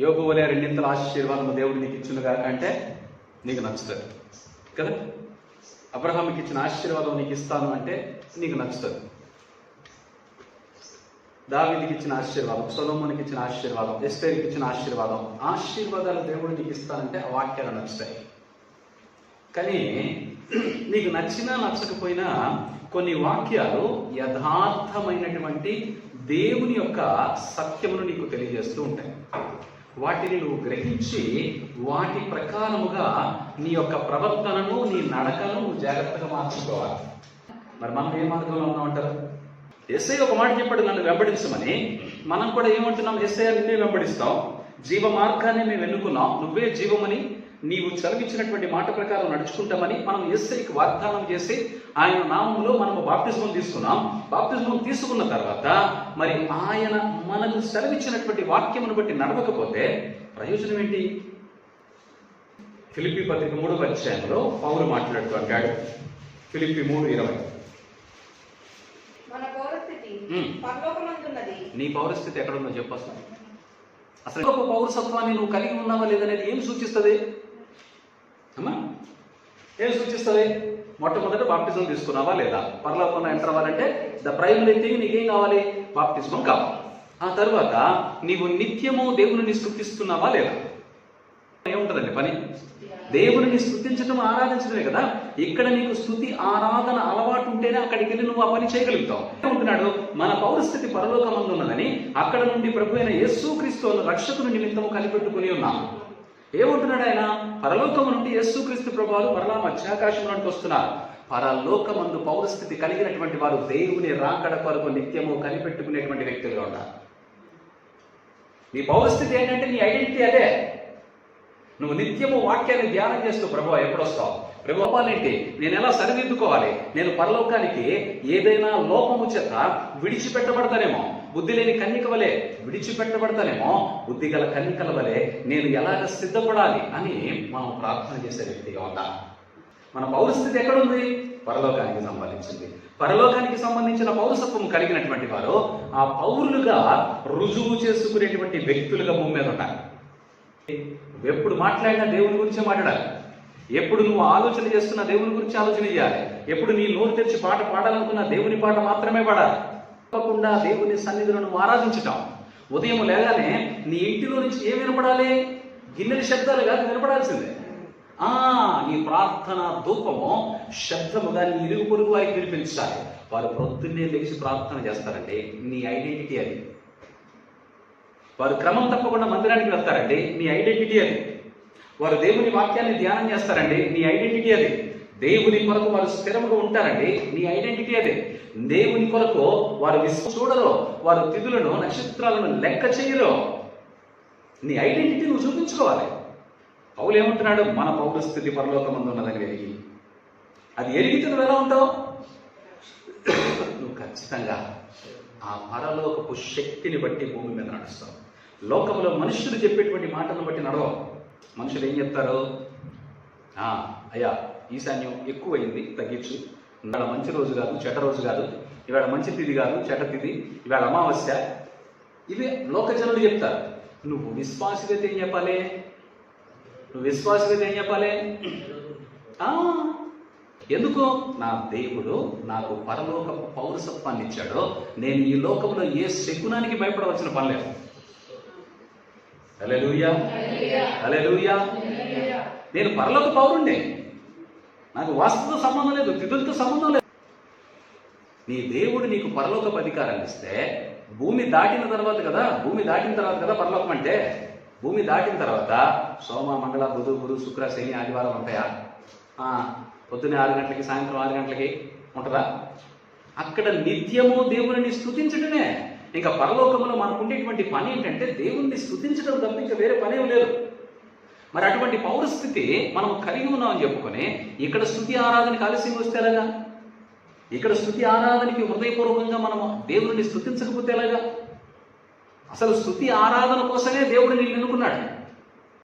యోగు వలె రెండింతల ఆశీర్వాదము దేవుడు నీకు ఇచ్చునుగా అంటే నీకు నచ్చుతుంది కదా. అబ్రహాముకి ఇచ్చిన ఆశీర్వాదం నీకు ఇస్తాను అంటే నీకు నచ్చుతుంది. దావీదుకి ఇచ్చిన ఆశీర్వాదం, సొలొమోనుకి ఇచ్చిన ఆశీర్వాదం, ఎస్తేరుకి ఇచ్చిన ఆశీర్వాదాలు దేవుడు నీకు ఇస్తానంటే ఆ వాక్యాలు నచ్చుతాయి. కానీ నీకు నచ్చినా నచ్చకపోయినా కొన్ని వాక్యాలు యథార్థమైనటువంటి దేవుని యొక్క సత్యమును నీకు తెలియజేస్తూ ఉంటాయి. వాటిని నువ్వు గ్రహించి వాటి ప్రకారముగా నీ యొక్క ప్రవర్తనను, నీ నడకను నువ్వు జాగ్రత్తగా మార్చుకోవాలి. మరి మనం ఏ మార్గంలో ఉన్నామంటారు? యేసయ్య ఒక మాట చెప్పాడు, నన్ను వెంబడించమని. మనం కూడా ఏమంటున్నాం? యేసయ్య నిన్నే వెంబడిస్తాం, జీవ మార్గాన్ని మేము ఎన్నుకున్నాం, నువ్వే జీవమని నీవు చదివించినటువంటి మాట ప్రకారం నడుచుకుంటామని మనం యేసయ్యకి వాగ్దానం చేసి ఆయన నామములో మనము బాప్తిస్మం తీసుకున్నాం. బాప్తిస్మం తీసుకున్న తర్వాత మరి ఆయన మనకు సెలవిచ్చినటువంటి వాక్యమును బట్టి నడవకపోతే ప్రయోజనం ఏంటి? ఫిలిప్పీ పత్రిక 3వ అధ్యాయంలో పౌలు మాట్లాడుతూ అంటాడు, ఫిలిప్పీ 3:20, నీ పౌరస్థితి ఎక్కడుందో చెప్పు. అసలు గొప్ప పౌరసత్వాన్ని నువ్వు కలిగి ఉన్నావా లేదనేది ఏం సూచిస్తుంది అమ్మా? ఏం సూచిస్తుంది? మొట్టమొదట బాప్టిజం తీసుకున్నావా లేదా? పరలోకంలో ఎంటర్ అవ్వాలంటే ద ప్రైమరీ థింగ్ నీకేం కావాలి? బాప్టిజం కావాలి. ఆ తర్వాత నీవు నిత్యము దేవుని స్తుతిస్తున్నావా లేదా? ఏముంటుందండి పని? దేవుని స్తుతించడం, ఆరాధించడమే కదా. ఇక్కడ నీకు స్తుతి ఆరాధన అలవాటు ఉంటేనే అక్కడికి వెళ్ళి నువ్వు ఆ పని చేయగలుగుతావు. ఉంటున్నాడు, మన పౌరస్థితి పరలోకమందు ఉన్నదని అక్కడ నుండి ప్రభు అయిన యేసుక్రీస్తు రక్షకుని నిమిత్తము కనిపెట్టుకుని ఉన్నాం. ఏమంటున్నాడు ఆయన? పరలోకము నుండి యేసుక్రీస్తు ప్రభువారు మరలా మధ్యాకాశంలోకి వస్తున్నారు. పరలోకమందు పౌరస్థితి కలిగినటువంటి వారు దేవుని రాకడ కొరకు నిత్యము కనిపెట్టుకునేటువంటి వ్యక్తులుగా ఉన్నారు. నీ పౌరస్థితి ఏంటంటే నీ ఐడెంటిటీ అదే. నువ్వు నిత్యము వాక్యాన్ని ధ్యానం చేస్తూ ప్రభువా ఎప్పుడొస్తావు, ప్రభువాలేంటి, నేను ఎలా సరిదిద్దుకోవాలి, నేను పరలోకానికి ఏదైనా లోపము చేత విడిచిపెట్టబడతానేమో, బుద్ధి లేని కన్యక వలె విడిచిపెట్టబడతానేమో, బుద్ధి గల కన్యకల వలె నేను ఎలాగ సిద్ధపడాలి అని మనం ప్రార్థన చేసే వ్యక్తిగా ఉండాలి. మన పౌరస్థితి ఎక్కడుంది? పరలోకానికి సంబంధించింది. పరలోకానికి సంబంధించిన పౌరసత్వం కలిగినటువంటి వారు ఆ పౌరులుగా రుజువు చేసుకునేటువంటి వ్యక్తులుగా భూమి మీద ఉంటారు. ఎప్పుడు మాట్లాడినా దేవుని గురించే మాట్లాడాలి. ఎప్పుడు నువ్వు ఆలోచన చేస్తున్నా దేవుని గురించి ఆలోచన చేయాలి. ఎప్పుడు నీ నోరు తెరిచి పాట పాడాలనుకున్నా దేవుని పాట మాత్రమే పాడాలి. తప్పకుండా దేవుని సన్నిధిలో నువ్వు ఆరాధించటం. ఉదయం లేగానే నీ ఇంటిలో నుంచి ఏం వినపడాలి? గిన్నెల శబ్దాలు కాదు వినపడాల్సిందే. నీ ప్రార్థన ధూపము శబ్దముగా నీ ఇరుగు పొరుగు వారికి వినిపించాలి. వారు ప్రొద్దున్నే లేచి ప్రార్థన చేస్తారంటే నీ ఐడెంటిటీ అది. వారు క్రమం తప్పకుండా మందిరానికి వెళ్తారండి, నీ ఐడెంటిటీ అది. వారు దేవుని వాక్యాన్ని ధ్యానం చేస్తారండి, నీ ఐడెంటిటీ అది. దేవుని కొరకు వారు స్థిరముగా ఉంటారండి, నీ ఐడెంటిటీ అదే. దేవుని కొరకు వారు చూడరు, వారు తిథులను నక్షత్రాలను లెక్క చేయరు. నీ ఐడెంటిటీ నువ్వు చూపించుకోవాలి. పౌలు ఏమంటున్నాడు? మన పౌరస్థితి పరలోకమందు ఉన్నదని ఎరిగి. అది ఎరిగితే నువ్వు ఎలా ఉంటావు? నువ్వు ఖచ్చితంగా ఆ పరలోకపు శక్తిని బట్టి భూమి మీద నడుస్తావు. లోకంలో మనుషులు చెప్పేటువంటి మాటలను బట్టి నడవవు. మనుషులు ఏం చెప్తారు? అయ్యా ఈశాన్యం ఎక్కువైంది, తగ్గించు, ఇవాళ మంచి రోజు కాదు, చెడ్డ రోజు కాదు, ఇవాళ మంచి తిథి కాదు, చెడ్డ తిథి, ఇవాళ అమావాస్య, ఇవే లోకజనులు చెప్తారు. నువ్వు విశ్వాసికైతే ఏం చెప్పాలి? ఎందుకు? నా దేవుడు నాకు పరలోక పౌరసత్వాన్ని ఇచ్చాడో నేను ఈ లోకంలో ఏ శకునానికి భయపడవలసిన పని లేదు. హల్లెలూయా, హల్లెలూయా. నేను పరలోక పౌరుణ్ణి. నాకు వాస్తుతో సంబంధం లేదు, తిథులతో సంబంధం లేదు. నీ దేవుడు నీకు పరలోకపు అధికారాన్ని ఇస్తే భూమి దాటిన తర్వాత కదా పరలోకం అంటే. భూమి దాటిన తర్వాత సోమ, మంగళ, బుధ, గురు, శుక్ర, శని, ఆదివారం ఉంటాయా? పొద్దున్నే 6 గంటలకి, సాయంత్రం 6 గంటలకి ఉంటుందా? అక్కడ నిత్యము దేవుని స్తుతించడమే. ఇంకా పరలోకంలో మనకు ఉండేటువంటి పని ఏంటంటే దేవుణ్ణి స్తుతించడం తప్ప ఇంకా వేరే పనేం లేదు. మరి అటువంటి పౌరస్థితి మనం కలిగి ఉన్నామని చెప్పుకొని ఇక్కడ స్తుతి ఆరాధనకి ఆలస్యం వస్తే ఎలాగా? ఇక్కడ స్తుతి ఆరాధనకి హృదయపూర్వకంగా మనం దేవుడిని స్తుతించకపోతే ఎలాగా? అసలు స్తుతి ఆరాధన కోసమే దేవుడు నిన్ను ఎన్నుకున్నాడు.